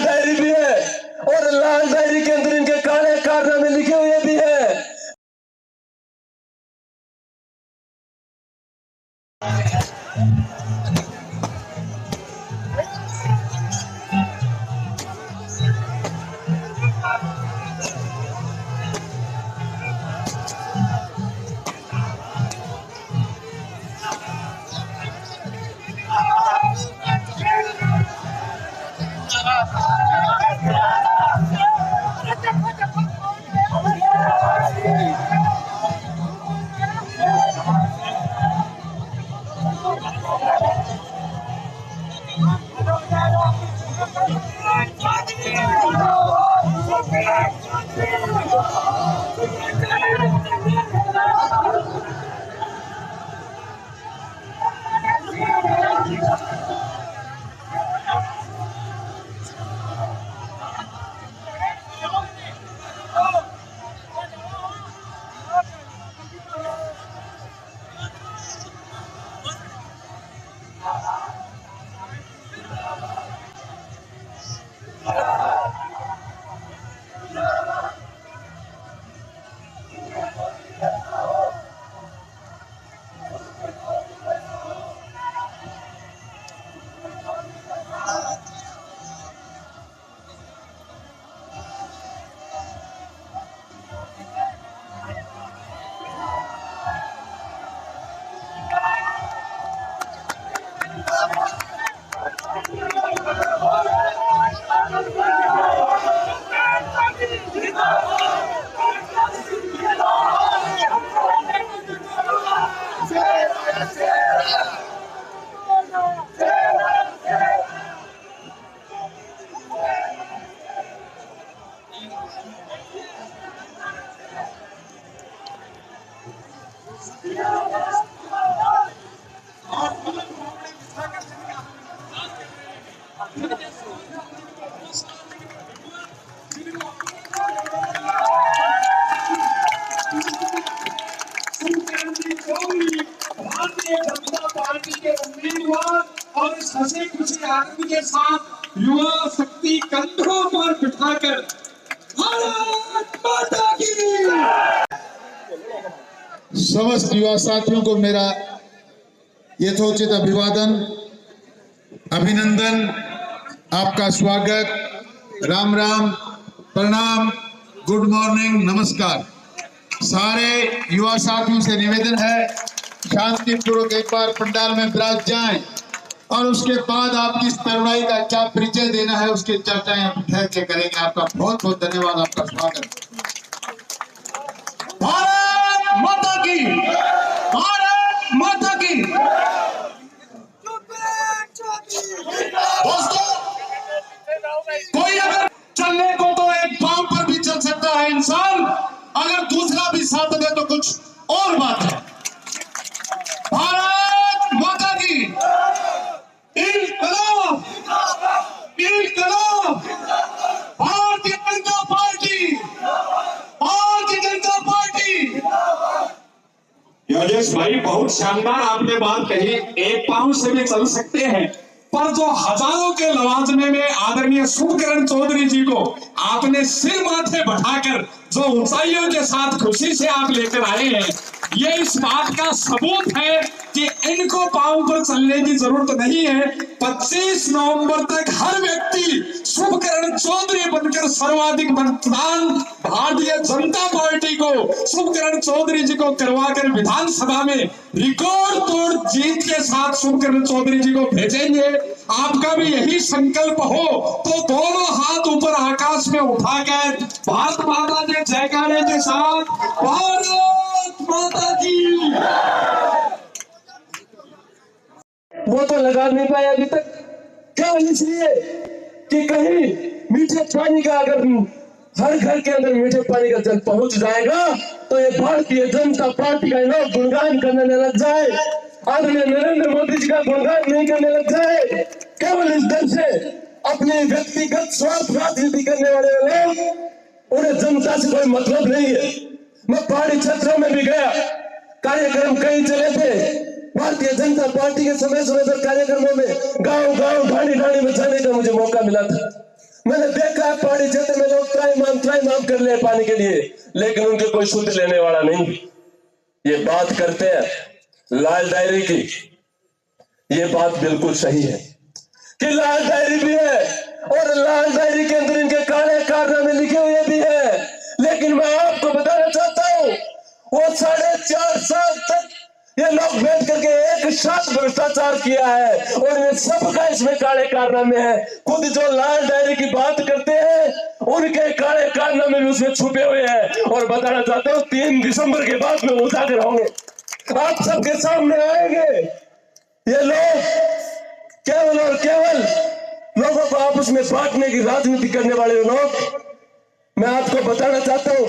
Diary भी है और लाल डायरी के अंदर इनके काले कारनामे लिखे हुए भी है। भारतीय जनता पार्टी के उम्मीदवार और इस हंसी खुशी आदमी के साथ युवा शक्ति कंधों पर बिठाकर भारत माता की। समस्त युवा साथियों को मेरा यथोचित अभिवादन, अभिनंदन, आपका स्वागत, राम राम, प्रणाम, गुड मॉर्निंग, नमस्कार। सारे युवा साथियों से निवेदन है शांतिपूर्वक एक बार पंडाल में विराज जाएं और उसके बाद आपकी इस तरुणाई का क्या परिचय देना है उसके चर्चाएं ठहर के करेंगे। आपका बहुत बहुत धन्यवाद, आपका स्वागत। भारत माता की, भारत माता की। दोस्तों, कोई अगर चलने को तो एक पांव पर भी चल सकता है इंसान, अगर दूसरा भी साथ दे तो कुछ और बात है। भारत माता की इंकलाब, इंकलाब, भारतीय जनता पार्टी, भारतीय जनता पार्टी। योगेश भाई, बहुत शानदार आपने बात कही। एक पांव से भी चल सकते हैं, पर जो हजारों के लवाजमे में आदरणीय शुभकरण चौधरी जी को आपने सिर माथे बढ़ाकर जो ऊंचाइयों के साथ खुशी से आप लेकर आए हैं, ये इस बात का सबूत है कि इनको पांव पर चलने की जरूरत नहीं है। 25 नवंबर तक हर व्यक्ति शुभकरण चौधरी बनकर सर्वाधिक मतदान भारतीय जनता पार्टी को, शुभकरण चौधरी जी को करवाकर विधानसभा में रिकॉर्ड तोड़ जीत के साथ शुभकरण चौधरी जी को भेजेंगे। आपका भी यही संकल्प हो तो दोनों हाथ ऊपर आकाश में उठाकर भारत माता के जयकारे के साथ भारत माता की। वो तो लगा नहीं पाए अभी तक, केवल इसलिए कि कहीं मीठे पानी का, अगर हर घर के अंदर मीठे पानी का जल पहुंच जाएगा तो ये भारतीय जनता पार्टी का लोग गुणगान करने लग जाए, आदरणीय नरेंद्र मोदी जी का गुणगान नहीं करने लग जाए। केवल इस डर से अपने व्यक्तिगत स्वार्थ राजनीति करने वाले लोग, उन्हें जनता से कोई मतलब नहीं है। मैं पहाड़ी क्षेत्रों में भी गया, कार्यक्रम कई चले थे भारतीय जनता पार्टी के समय समय पर कार्यक्रमों में गांव गांव ढाणी ढाणी में जाने का मुझे मौका मिला था। मैंने देखा है पहाड़ी क्षेत्र में लोग त्राईमाम कर ले पानी के लिए, लेकिन उनके कोई शुद्ध लेने वाला नहीं। ये बात करते हैं लाल डायरी की, ये बात बिल्कुल सही है कि लाल डायरी भी है और लाल डायरी के अंदर इनके काले कारनामे लिखे हुए भी है। लेकिन मैं आपको बताना चाहता हूं, वो 4.5 साल तक ये लोग बैठ करके एक साथ भ्रष्टाचार किया है और ये सबका इसमें काले कारनामे हैं। खुद जो लाल डायरी की बात करते हैं उनके काले कारनामे भी उसमें छुपे हुए हैं। और बताना चाहता हूँ 3 दिसंबर के बाद में उजागर होंगे, आप सबके सामने आएंगे। ये लोग केवल और केवल लोगों को आपस में बांटने की राजनीति करने वाले लोग, मैं आपको बताना चाहता हूं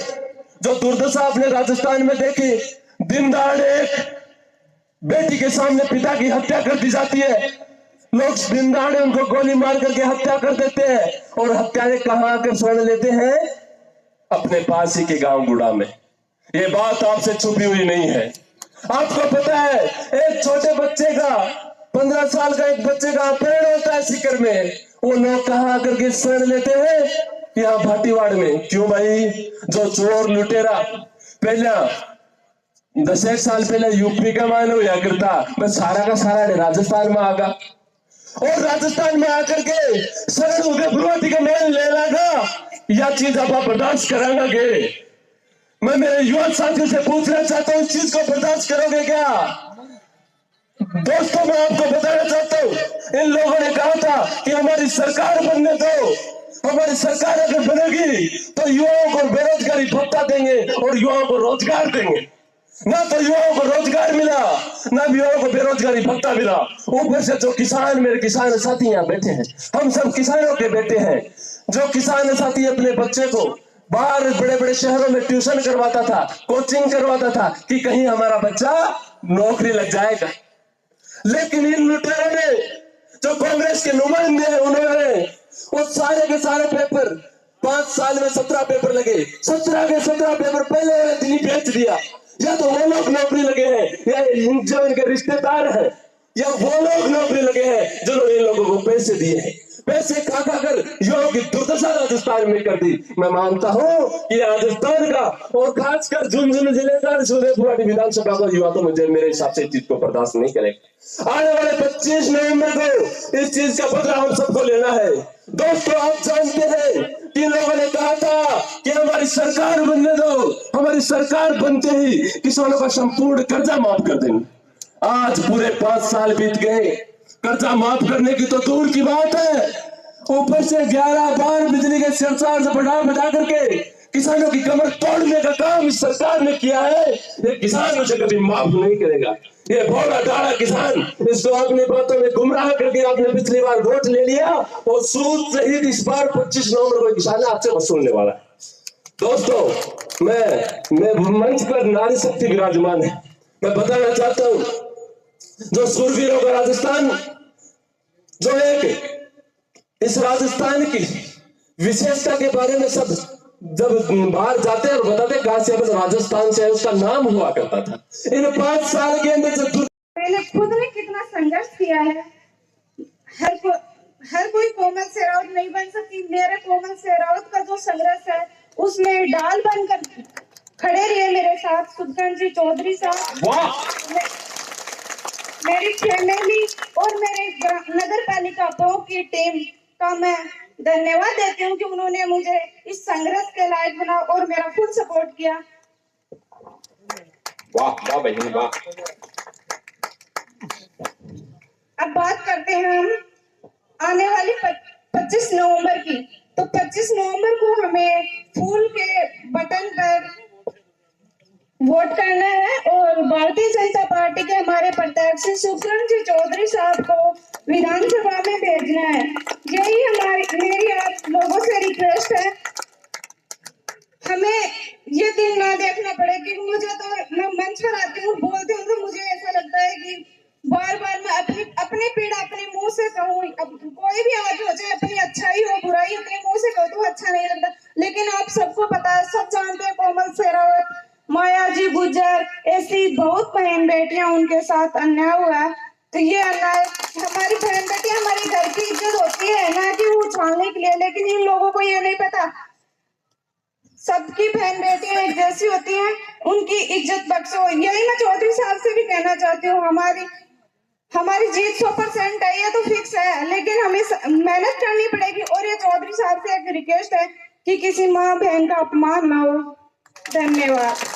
जो दुर्दशा आपने राजस्थान में देखी, दिन दहाड़े एक बेटी के सामने पिता की हत्या कर दी जाती है, लोग दिन दहाड़े उनको गोली मार करके हत्या कर देते हैं और हत्यारे कहां आकर स्वर्ण लेते हैं, अपने पास ही के गांव गुड़ा में। ये बात आपसे छुपी हुई नहीं है। आपको पता है एक छोटे बच्चे का 15 साल का एक बच्चे का अपहरण होता है सीकर में, वो लोग कहां आकर के स्वर्ण लेते हैं, यहाँ भाटीवाड़ में। क्यों भाई? जो चोर लुटेरा पहला 10 साल पहले यूपी का मान हुआ करता, बस सारा का सारा राजस्थान में आगा और राजस्थान में आकर के शरण उदयपुरवती का मेल ले लगा, यह चीज आप बर्दाश्त कराना गे? मैं मेरे युवा साथियों से पूछना चाहता हूँ, इस चीज को बर्दाश्त करोगे क्या? दोस्तों मैं आपको बताना चाहता हूँ, इन लोगों ने कहा था कि हमारी सरकार बनने दो, हमारी सरकार अगर बनेगी तो युवाओं को बेरोजगारी भत्ता देंगे और युवाओं को रोजगार देंगे। ना तो युवाओं को रोजगार मिला, ना युवाओं को बेरोजगारी भत्ता मिला। ऊपर से जो किसान, मेरे किसान साथी यहाँ बैठे हैं, हम सब किसानों के बेटे हैं। जो किसान साथी अपने बच्चे को बाहर बड़े बड़े शहरों में ट्यूशन करवाता था, कोचिंग करवाता था कि कहीं हमारा बच्चा नौकरी लग जाएगा, लेकिन इन लुटेरों ने, जो कांग्रेस के नुमाइंदे हैं, उन्होंने वो सारे के सारे पेपर 5 साल में 17 पेपर लगे, 17 के 17 पेपर पहले दिन ही बेच दिया। या तो वो लोग नौकरी लगे हैं, या जो इनके रिश्तेदार हैं, या वो लोग नौकरी लगे हैं जिन्होंने इन लोगों को पैसे दिए हैं। पैसे खा खा कर युवाओं की दुर्दशा राजस्थान में कर दी। मैं मानता हूं कि राजस्थान का और खासकर झुंझुनू जिले का उदयपुर विधानसभा का युवा तो मुझे, मेरे हिसाब से इस चीज को बर्दाश्त नहीं करेगा। आने वाले 25 नवंबर को इस चीज का बदला हम सबको लेना है। दोस्तों आप जानते हैं कि लोगों ने कहा था कि हमारी सरकार बनने दो, हमारी सरकार बनते ही किसानों का संपूर्ण कर्जा माफ कर देंगे। आज पूरे 5 साल बीत गए, कर्जा माफ करने की तो दूर की बात है, ऊपर से 11 बार बिजली के सरचार्ज बढ़ा करके किसानों की कमर तोड़ने का काम इस सरकार ने किया है। ये किसान उसे कभी माफ नहीं करेगा। ये भोला डाला किसान, इसको अपनी बातों में गुमराह करके आपने पिछली बार वोट ले लिया और सूद सहित इस बार 25 नवंबर को किसान आपसे वसूलने वाला है। दोस्तों मैं मंच पर नारी शक्ति विराजमान है, मैं बताना चाहता हूं, जो सूरवीरों का राजस्थान, जो एक इस राजस्थान की विशेषता के बारे में सब जब बाहर जाते और बताते कहां से राजस्थान से है, उसका नाम हुआ करता था। इन 5 साल के अंदर मैंने खुद ने कितना संघर्ष किया है। हर कोई कोमल शेरावत नहीं बन सकती। मेरे कोमल शेरावत का जो संघर्ष है उसमें डाल बनकर खड़े रहे मेरे साथ सुदर्शन जी चौधरी साहब, मेरी फैमिली और मेरे नगर पालिका पाव की टीम का मैं धन्यवाद देती हूँ कि उन्होंने मुझे इस संघर्ष के लायक बना और मेरा फुल सपोर्ट किया। वाह वाह बहन वाह। अब बात करते हैं हम आने वाली 25 नवंबर की। तो 25 नवंबर को हमें फूल के बटन पर वोट करना है और भारतीय जनता पार्टी के हमारे प्रत्याशी सुदर्शन जी चौधरी साहब को विधानसभा में भेजना है। यही मेरी आप लोगों से रिक्वेस्ट है। हमें ये दिन ना देखना पड़े कि मुझे तो मैं मंच पर आती हूँ बोलती हूँ तो मुझे ऐसा लगता है कि बार बार मैं अपनी पीड़ा अपने मुंह से कहूँ। अब कोई भी आज हो जाए, अपनी अच्छाई हो बुराई अपने मुंह से कहूँ तो अच्छा नहीं लगता, लेकिन आप सबको पता है, सब जानते हैं कोमल शेरावत, माया जी गुज्जर, ऐसी बहुत बहन बेटियां उनके साथ अन्याय हुआ है। तो ये अन्याय, हमारी बहन बेटी हमारी घर की इज्जत होती है ना कि वो उछालने के लिए, लेकिन इन लोगों को ये नहीं पता सबकी बहन बेटियां एक जैसी होती हैं, उनकी इज्जत बख्शो। यही मैं चौधरी साहब से भी कहना चाहती हूँ, हमारी जीत 100% है, ये तो फिक्स है, लेकिन हमें मेहनत करनी पड़ेगी। और ये चौधरी साहब से एक रिक्वेस्ट है कि किसी माँ बहन का अपमान ना हो। धन्यवाद।